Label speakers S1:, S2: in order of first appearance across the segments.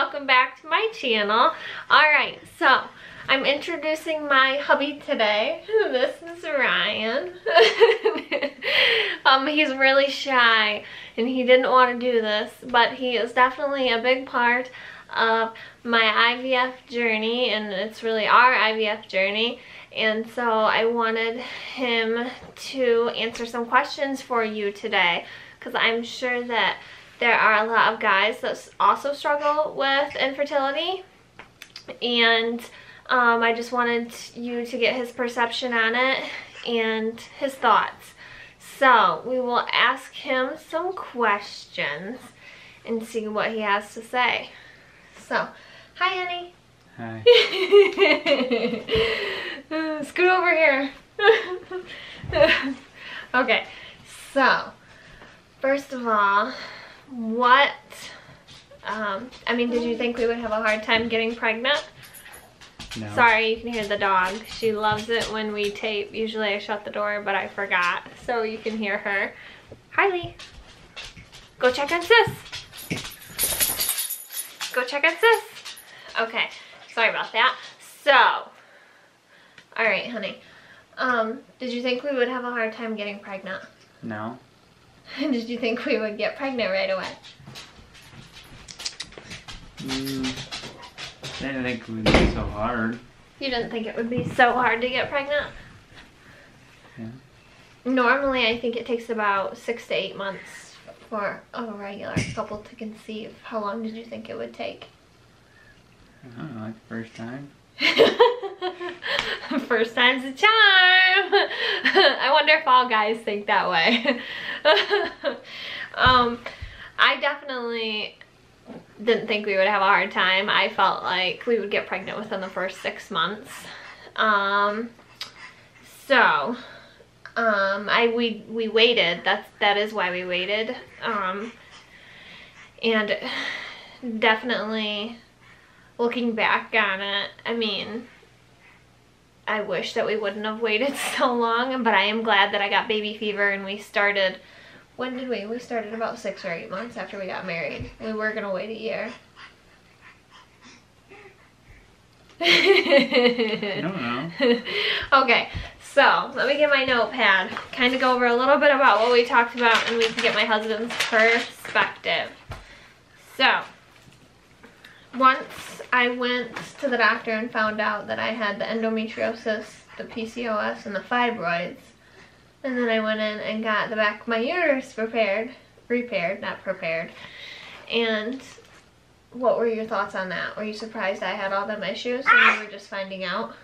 S1: welcome back to my channel. Alright, so I'm introducing my hubby today. This is Ryan. He's really shy and he didn't want to do this, but he is definitely a big part of my IVF journey, and it's really our IVF journey. And so I wanted him to answer some questions for you today, because I'm sure that there are a lot of guys that also struggle with infertility, and I just wanted you to get his perception on it and his thoughts. So we will ask him some questions and see what he has to say. So, hi honey.
S2: Hi.
S1: Scoot over here. Okay, so first of all, did you think we would have a hard time getting pregnant?
S2: No.
S1: Sorry, you can hear the dog. She loves it when we tape. Usually I shut the door, but I forgot. So you can hear her. Harley, go check on sis. Go check on sis. Okay, sorry about that. So, alright honey. Did you think we would have a hard time getting pregnant?
S2: No.
S1: Did you think we would get pregnant right away?
S2: I didn't think it would be so hard.
S1: You didn't think it would be so hard to get pregnant?
S2: Yeah.
S1: Normally, I think it takes about 6 to 8 months for a regular couple to conceive. How long did you think it would take?
S2: I don't know, like the first time.
S1: First time's a charm. I wonder if all guys think that way. I definitely didn't think we would have a hard time. I felt like we would get pregnant within the first 6 months. We waited. That is why we waited. And definitely looking back on it, I mean, I wish that we wouldn't have waited so long, but I am glad that I got baby fever and we started. When did we? We started about 6 or 8 months after we got married. We were gonna wait a year.
S2: I don't know.
S1: Okay, so let me get my notepad. Kind of go over a little bit about what we talked about, and we can get my husband's perspective. So, once I went to the doctor and found out that I had the endometriosis, the PCOS, and the fibroids. And then I went in and got the back of my uterus repaired, not prepared. And what were your thoughts on that? Were you surprised I had all them issues and we were just finding out?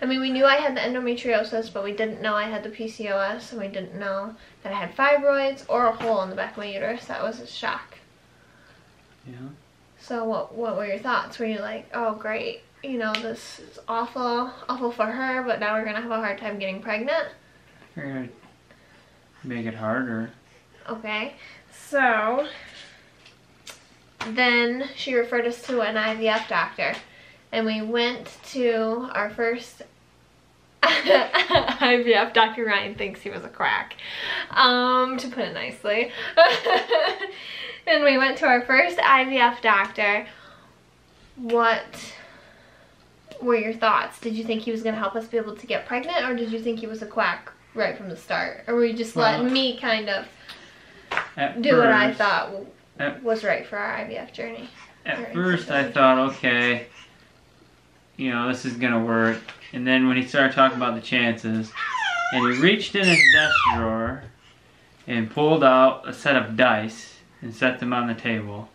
S1: I mean, we knew I had the endometriosis, but we didn't know I had the PCOS, and we didn't know that I had fibroids or a hole in the back of my uterus. That was a shock.
S2: Yeah.
S1: So what were your thoughts? Were you like, oh great, you know, this is awful for her, but now we're gonna have a hard time getting pregnant?
S2: You're gonna make it harder.
S1: Okay, so then she referred us to an IVF doctor, and we went to our first IVF. Dr. Ryan thinks he was a quack, to put it nicely. And we went to our first IVF doctor. What were your thoughts? Did you think he was going to help us be able to get pregnant, or did you think he was a quack right from the start? Or were you just letting me kind of do what I thought was right for our IVF journey?
S2: At first I thought, okay, you know, this is going to work. And then when he started talking about the chances, and he reached in his desk drawer and pulled out a set of dice and set them on the table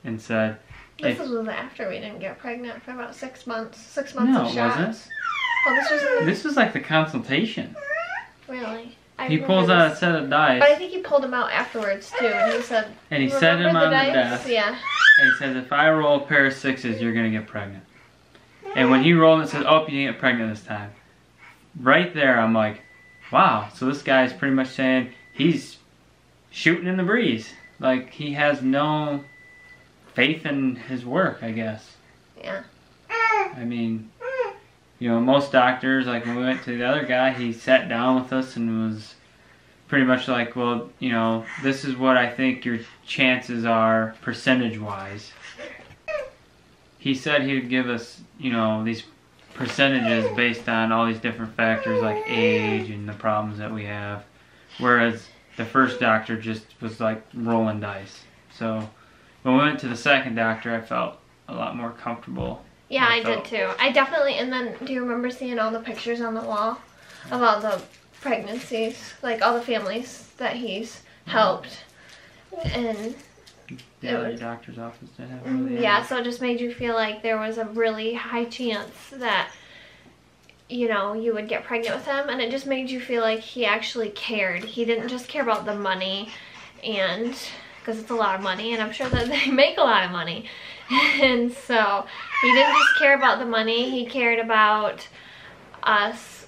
S2: and said,
S1: this was after we didn't get pregnant for about 6 months. 6 months
S2: no,
S1: of shots.
S2: No, it wasn't.
S1: Oh,
S2: this was like the consultation.
S1: Really?
S2: He pulls out a set of dice.
S1: But I think he pulled them out afterwards too, and he said,
S2: and he set them on the desk.
S1: Yeah.
S2: And he said, if I roll a pair of 6s, you're going to get pregnant. And when he rolled it, said, oh, you didn't get pregnant this time. Right there, I'm like, wow. So this guy's pretty much saying he's shooting in the breeze. Like, he has no faith in his work, I guess.
S1: Yeah.
S2: I mean, you know, most doctors, like when we went to the other guy, he sat down with us and was pretty much like, well, you know, this is what I think your chances are percentage-wise. he said he would give us, you know, these percentages based on all these different factors like age and the problems that we have. Whereas the first doctor just was like rolling dice. So when we went to the second doctor, I felt a lot more comfortable.
S1: Yeah, I did too. I definitely, and then do you remember seeing all the pictures on the wall of all the pregnancies, like all the families that he's helped? And
S2: the other doctor's office didn't have really.
S1: Yeah, so it just made you feel like there was a really high chance that, you know, you would get pregnant with him, and it just made you feel like he actually cared. He didn't just care about the money, and because it's a lot of money, and I'm sure that they make a lot of money. And so he didn't just care about the money, he cared about us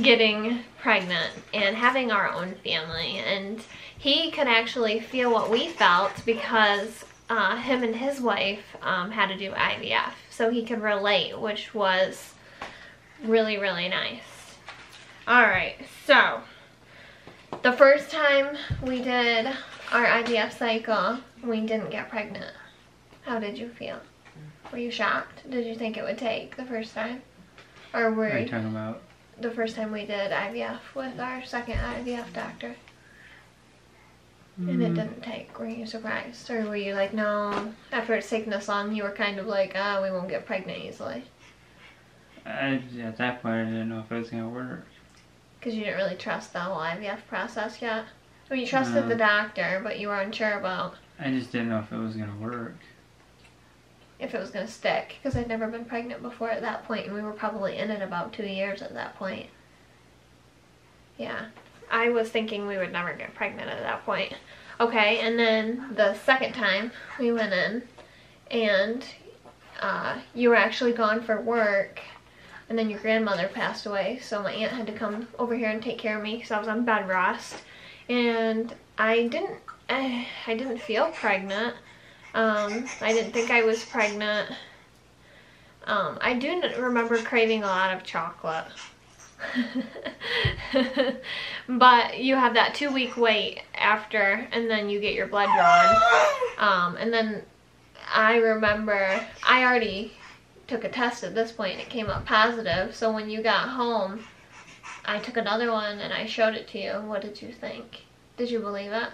S1: getting pregnant and having our own family. And he could actually feel what we felt because him and his wife had to do IVF. So he could relate, which was really, really nice. Alright, so the first time we did our IVF cycle, we didn't get pregnant. How did you feel? Were you shocked? Did you think it would take the first time? Or were
S2: What are you talking about?
S1: The first time we did IVF with our second IVF doctor? And it didn't take. Were you surprised? Or were you like, no, after it's taken this long, you were kind of like, oh, we won't get pregnant easily?
S2: At that point, I didn't know if it was going to work.
S1: Because you didn't really trust the whole IVF process yet? I mean, you trusted the doctor, but you were unsure about...
S2: I just didn't know if it was going to work.
S1: If it was going to stick. Because I'd never been pregnant before at that point, and we were probably in it about 2 years at that point. Yeah. I was thinking we would never get pregnant at that point. Okay, and then the second time we went in, and you were actually gone for work, and then your grandmother passed away, so my aunt had to come over here and take care of me because I was on bed rest. And I didn't feel pregnant. I didn't think I was pregnant. I do remember craving a lot of chocolate. But you have that 2-week wait after, and then you get your blood drawn. And then I remember I already took a test at this point and it came up positive. So when you got home, I took another one and I showed it to you. What did you think? Did you believe it?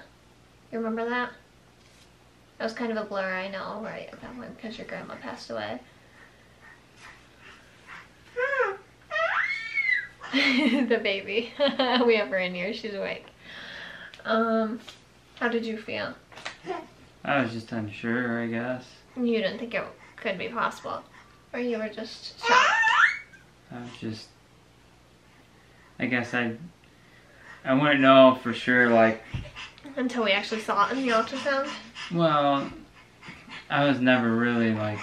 S1: You remember that? That was kind of a blur, I know, right at that point, because your grandma passed away. The baby. We have her in here. She's awake. How did you feel?
S2: I was just unsure, I guess.
S1: You didn't think it could be possible? Or you were just shocked?
S2: I was just... I guess I wouldn't know for sure, like...
S1: Until we actually saw it in the ultrasound?
S2: Well, I was never really, like...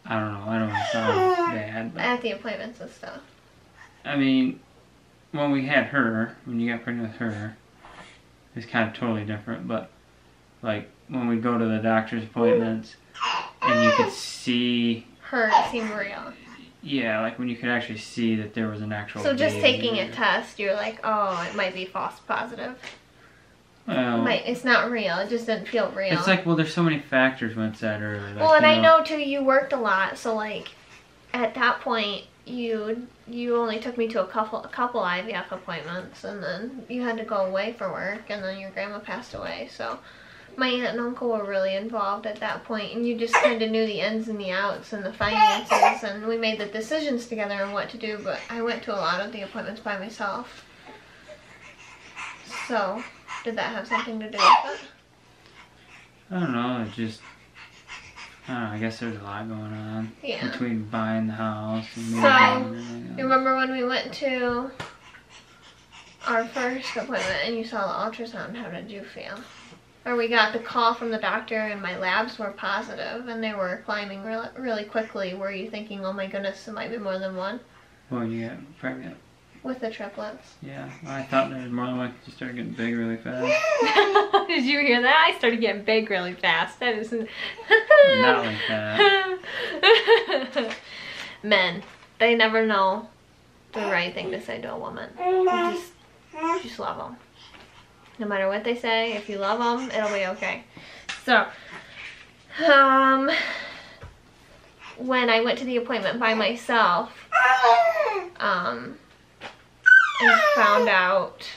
S2: I don't know, I don't want to sound bad, but...
S1: At the appointments and stuff.
S2: I mean, when we had her, when you got pregnant with her, it's kind of totally different, but, like, when we go to the doctor's appointments, and you could see...
S1: Her seemed real.
S2: Yeah, like when you could actually see that there was an actual
S1: So just
S2: baby
S1: taking
S2: there.
S1: a test, you're like, oh, it might be false positive.
S2: Well,
S1: It's not real. It just didn't feel real.
S2: it's like, well, there's so many factors when it's that early. Like,
S1: well, and
S2: you
S1: I know, too, you worked a lot, so, like, at that point, you only took me to a couple IVF appointments, and then you had to go away for work, and then your grandma passed away, so my aunt and uncle were really involved at that point, and you just kind of knew the ins and the outs and the finances, and we made the decisions together on what to do, but I went to a lot of the appointments by myself. So, did that have something to do with it?
S2: I don't know, it just... I don't know, I guess there's a lot going on.
S1: Yeah.
S2: Between buying the house and moving
S1: So,
S2: and everything else.
S1: you remember when we went to our first appointment and you saw the ultrasound, how did you feel? Or we got the call from the doctor and my labs were positive and they were climbing really quickly. Were you thinking, oh my goodness, it might be more than one?
S2: When you got pregnant?
S1: With the triplets.
S2: Yeah, I thought there was more than one because you started getting big really fast.
S1: Did you hear that? I started getting big really fast. That isn't...
S2: Not like that.
S1: Men, they never know the right thing to say to a woman. You just love them. No matter what they say, if you love them, it'll be okay. So, when I went to the appointment by myself, and found out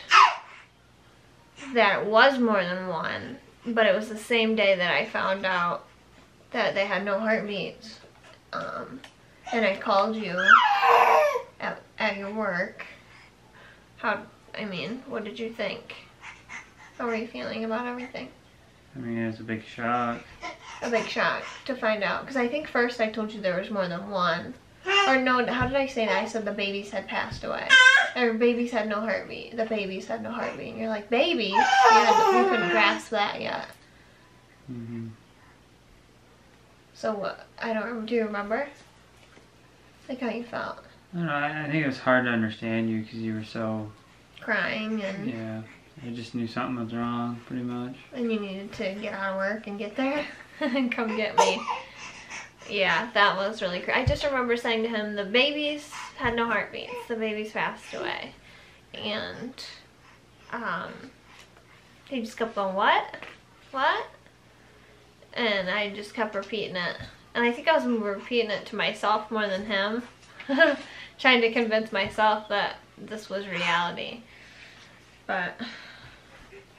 S1: that it was more than one, but it was the same day that I found out that they had no heartbeats. And I called you at your work. What did you think? How were you feeling about everything?
S2: I mean, it was a big shock.
S1: A big shock to find out. Because I think first I told you there was more than one. Or no, how did I say that? I said the babies had passed away. Or babies had no heartbeat. The babies had no heartbeat. And you're like, babies? You couldn't grasp that yet.
S2: Mm-hmm.
S1: So what? I don't remember. Do you remember? Like how you felt?
S2: I don't know. I think it was hard to understand you because you were so...
S1: Crying and...
S2: Yeah. I just knew something was wrong, pretty much.
S1: And you needed to get out of work and get there and come get me. Yeah, that was really crazy. I just remember saying to him, the babies had no heartbeats. The babies passed away. And he just kept going, what? What? And I just kept repeating it. And I think I was repeating it to myself more than him. Trying to convince myself that this was reality. But,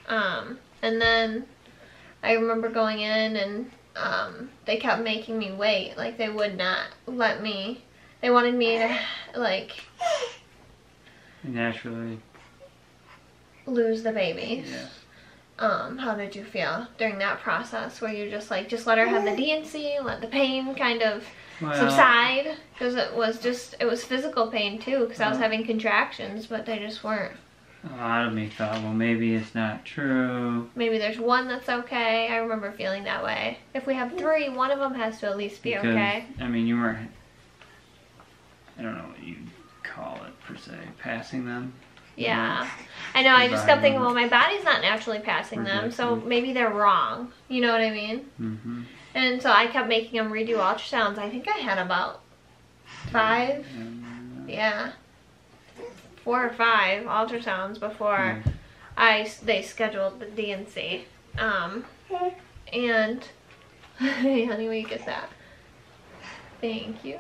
S1: and then I remember going in and they kept making me wait. Like, they would not let me. They wanted me to, like,
S2: naturally
S1: lose the babies.
S2: Yeah.
S1: How did you feel during that process? Were you just like, just let her have the D&C, let the pain kind of subside? Because it was physical pain too, because I was having contractions, but they just weren't.
S2: A lot of me thought, well, maybe it's not true.
S1: Maybe there's one that's okay. I remember feeling that way. If we have three, one of them has to at least be okay.
S2: I mean, you weren't, I don't know what you'd call it per se, passing them.
S1: Yeah. I know, I just kept thinking, well, my body's not naturally passing them, so maybe they're wrong. You know what I mean?
S2: Mm-hmm.
S1: And so I kept making them redo ultrasounds. I think I had about 5. Yeah. 4 or 5 ultrasounds before they scheduled the D&C. And hey, honey, will you get that? Thank you.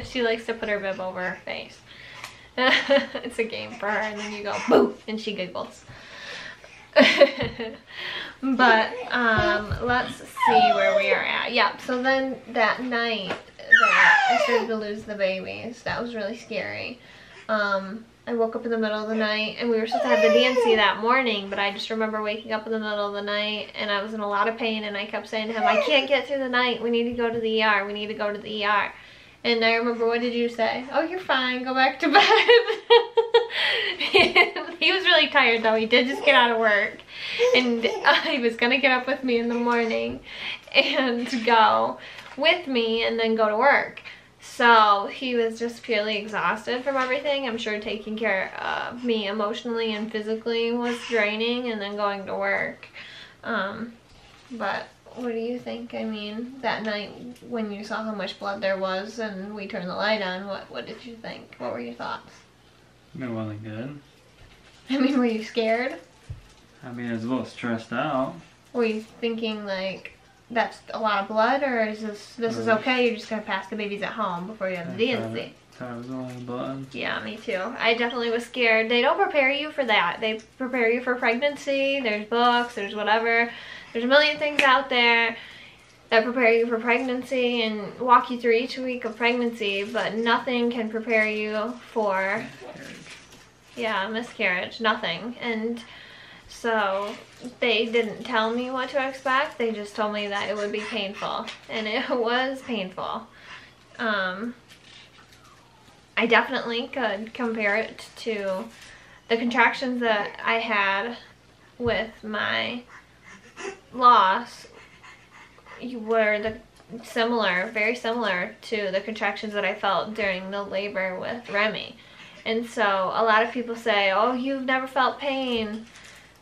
S1: She likes to put her bib over her face. It's a game for her, and then you go boo, and she giggles. But let's see where we are at. Yep. So then that night that I started to lose the babies, that was really scary. I woke up in the middle of the night, and we were supposed to have the D&C that morning, but I just remember waking up in the middle of the night, and I was in a lot of pain, and I kept saying to him, I can't get through the night. We need to go to the ER. We need to go to the ER. And I remember, what did you say? Oh, you're fine. Go back to bed. He was really tired, though. He did just get out of work. And he was going to get up with me in the morning and go with me and then go to work. So he was just purely exhausted from everything. I'm sure taking care of me emotionally and physically was draining, and then going to work. But what do you think? I mean, that night when you saw how much blood there was and we turned the light on, what did you think? What were your thoughts?
S2: It wasn't good.
S1: I mean, were you scared?
S2: I mean, I was a little stressed out.
S1: Were you thinking, like, that's a lot of blood, or is this is okay, you're just going to pass the babies at home before you have the D&C?
S2: Thought it was a lot of blood.
S1: Yeah, me too. I definitely was scared. They don't prepare you for that. They prepare you for pregnancy. There's books, there's whatever. There's a million things out there that prepare you for pregnancy and walk you through each week of pregnancy, but nothing can prepare you for miscarriage. Nothing. And so they didn't tell me what to expect. They just told me that it would be painful, and it was painful. I definitely could compare it to the contractions that I had with my loss. Were very similar to the contractions that I felt during the labor with Remy. And so a lot of people say, oh, you've never felt pain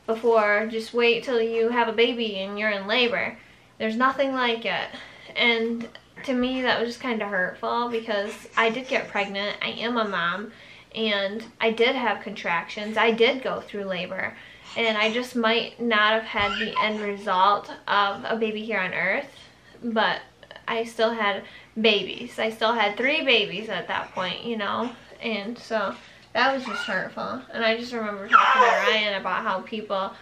S1: before, just wait till you have a baby and you're in labor. There's nothing like it. And to me, that was just kind of hurtful, because I did get pregnant. I am a mom, and I did have contractions. I did go through labor, and I just might not have had the end result of a baby here on Earth, but I still had babies. I still had 3 babies at that point, you know, and so that was just hurtful. And I just remember talking to Ryan about how people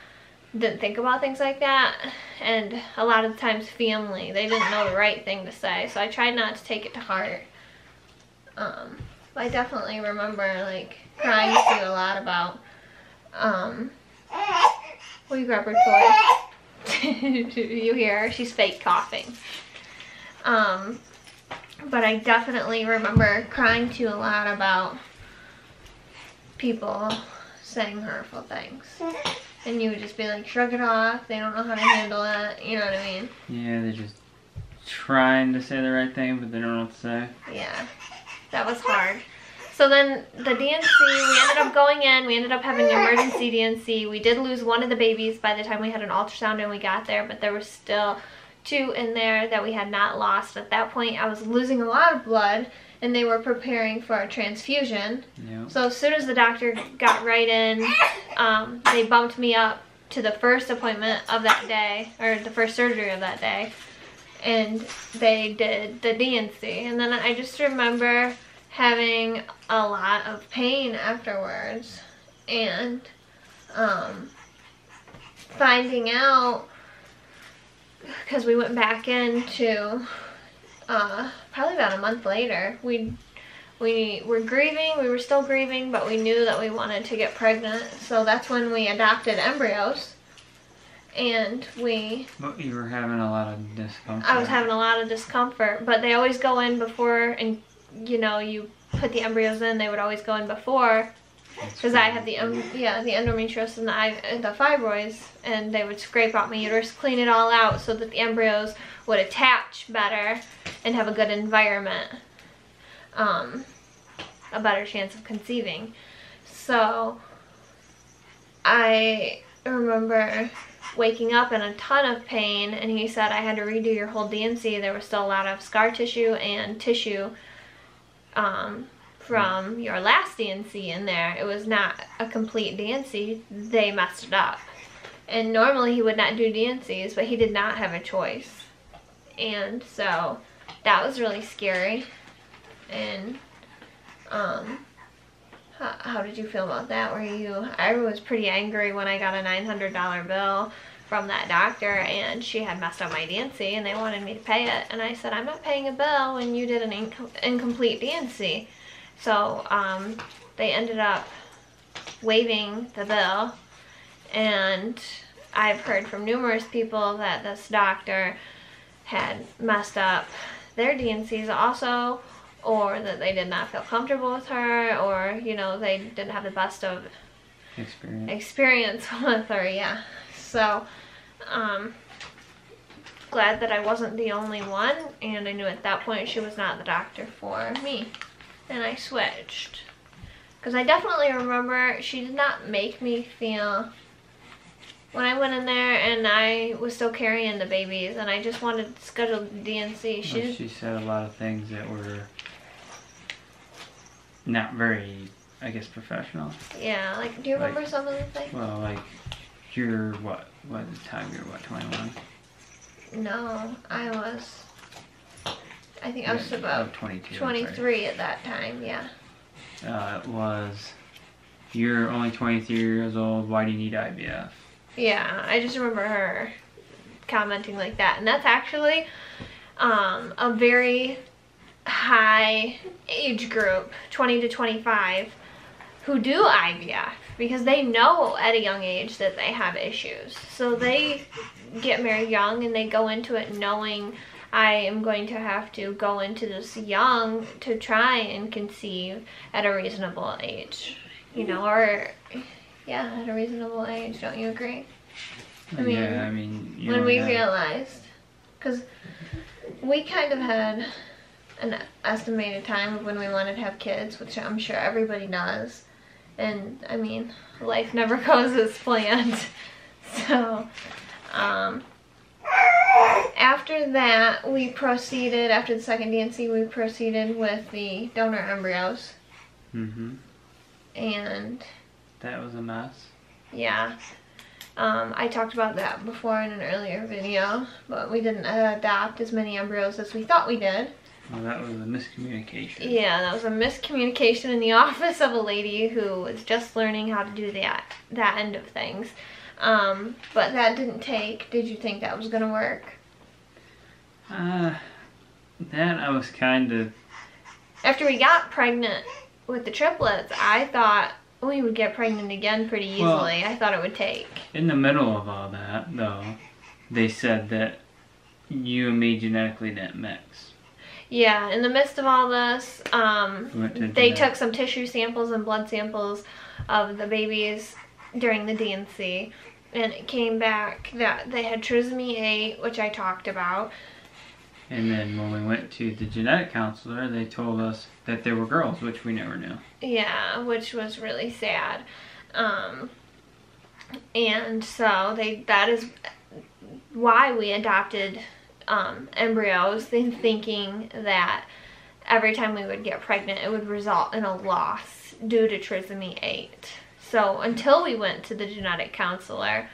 S1: didn't think about things like that, and a lot of the times family, they didn't know the right thing to say, so I tried not to take it to heart. I definitely remember like crying to you a lot about will you grab her toy? You hear her, she's fake coughing. But I definitely remember crying to you a lot about people saying hurtful things. And you would just be like, shrug it off, they don't know how to handle it, you know what I mean?
S2: Yeah, they're just trying to say the right thing, but they don't know what to say.
S1: Yeah, that was hard. So then the DNC, we ended up going in, we ended up having an emergency DNC. We did lose one of the babies by the time we had an ultrasound and we got there, but there were still 2 in there that we had not lost. At that point, I was losing a lot of blood, and they were preparing for a transfusion. Yep. So as soon as the doctor got right in, they bumped me up to the first appointment of that day, or the first surgery of that day, and they did the DNC. And then I just remember having a lot of pain afterwards, and finding out, because we went back into probably about a month later, we were grieving, we were still grieving, but we knew that we wanted to get pregnant, so that's when we adopted embryos. And
S2: But you were having a lot of discomfort.
S1: I was having a lot of discomfort, but they always go in before, and you know, you put the embryos in, they would always go in before, because I had the endometriosis and the fibroids, and they would scrape out my uterus, clean it all out so that the embryos would attach better and have a good environment, a better chance of conceiving. So I remember waking up in a ton of pain, and he said I had to redo your whole DNC. There was still a lot of scar tissue and tissue from your last DNC in there. It was not a complete DNC. They messed it up. And normally he would not do DNCs, but he did not have a choice. And so that was really scary. And how did you feel about that? I was pretty angry when I got a $900 bill from that doctor, and she had messed up my DNC and they wanted me to pay it, and I said, I'm not paying a bill when you did an incomplete DNC. So they ended up waiving the bill, and I've heard from numerous people that this doctor had messed up their DNCs also, or that they did not feel comfortable with her, or you know, they didn't have the best of experience with her. Yeah. So glad that I wasn't the only one, and I knew at that point she was not the doctor for me, and I switched. Because I definitely remember she did not make me feel, when I went in there and I was still carrying the babies and I just wanted to schedule the DNC.
S2: She said a lot of things that were not very, I guess, professional.
S1: Yeah, like, do you remember some of the things?
S2: Well, like, you're what at the time, you're what, 21?
S1: No, I think I was about 23 at that time, yeah.
S2: It was, you're only 23 years old, why do you need IVF?
S1: Yeah, I just remember her commenting like that, and that's actually a very high age group, 20 to 25, who do IVF because they know at a young age that they have issues. So they get married young and they go into it knowing, I am going to have to go into this young to try and conceive at a reasonable age, you know, or yeah, at a reasonable age. Don't you agree?
S2: When
S1: we realized, because we kind of had an estimated time of when we wanted to have kids, which I'm sure everybody does, and I mean, life never goes as planned. So after that, we proceeded, after the second DNC, we proceeded with the donor embryos.
S2: Mm-hmm.
S1: And
S2: that was a mess.
S1: Yeah. I talked about that before in an earlier video, but we didn't adopt as many embryos as we thought we did.
S2: Well, that was a miscommunication.
S1: Yeah, that was a miscommunication in the office of a lady who was just learning how to do that end of things. But that didn't take. Did you think that was going to work?
S2: That I was kind of...
S1: After we got pregnant with the triplets, I thought we would get pregnant again pretty easily. Well, I thought it would take.
S2: In the middle of all that, though, they said that you and me genetically didn't mix.
S1: Yeah, in the midst of all this, they took some tissue samples and blood samples of the babies during the D&C, and it came back that they had trisomy 8, which I talked about.
S2: And then when we went to the genetic counselor, they told us that they were girls, which we never knew.
S1: Yeah, which was really sad. And so that is why we adopted embryos, thinking that every time we would get pregnant, it would result in a loss due to trisomy 8. So until we went to the genetic counselor,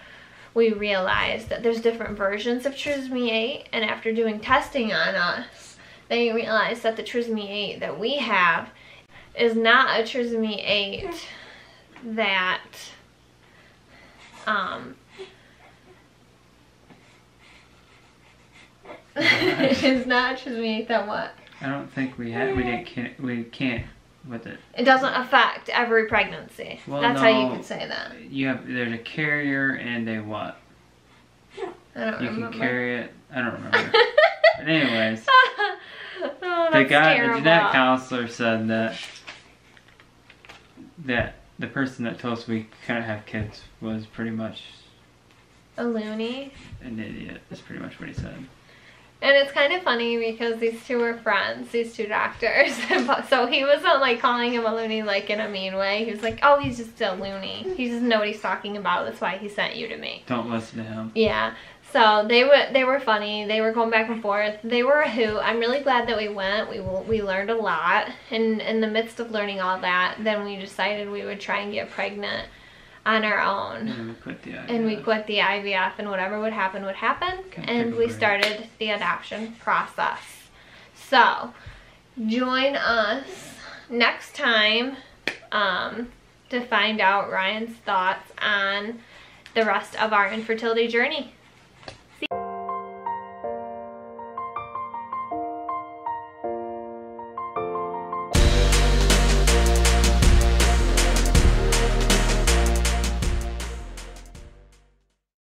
S1: we realized that there's different versions of trisomy 8, and after doing testing on us, they realized that the trisomy 8 that we have is not a trisomy 8 that it's not a trisomy 8 that what?
S2: I don't think we can't with it.
S1: It doesn't affect every pregnancy. Well, that's how you could say that.
S2: There's a carrier and a what?
S1: I don't remember.
S2: You can carry it. I don't remember. But anyways,
S1: oh,
S2: the genetic counselor said that the person that told us we couldn't have kids was pretty much
S1: a loony.
S2: An idiot. That's pretty much what he said.
S1: And it's kind of funny because these two were friends, these two doctors. So he wasn't like calling him a loony like in a mean way. He was like, oh, he's just a loony. He doesn't know what he's talking about. That's why he sent you to me.
S2: Don't listen to him.
S1: Yeah. So they were funny. They were going back and forth. They were a hoot. I'm really glad that we went. We learned a lot. And in the midst of learning all that, then we decided we would try and get pregnant on our own.
S2: And we quit the IVF.
S1: And we quit the IVF, and whatever would happen would happen. And we started the adoption process. So join us next time to find out Ryan's thoughts on the rest of our infertility journey.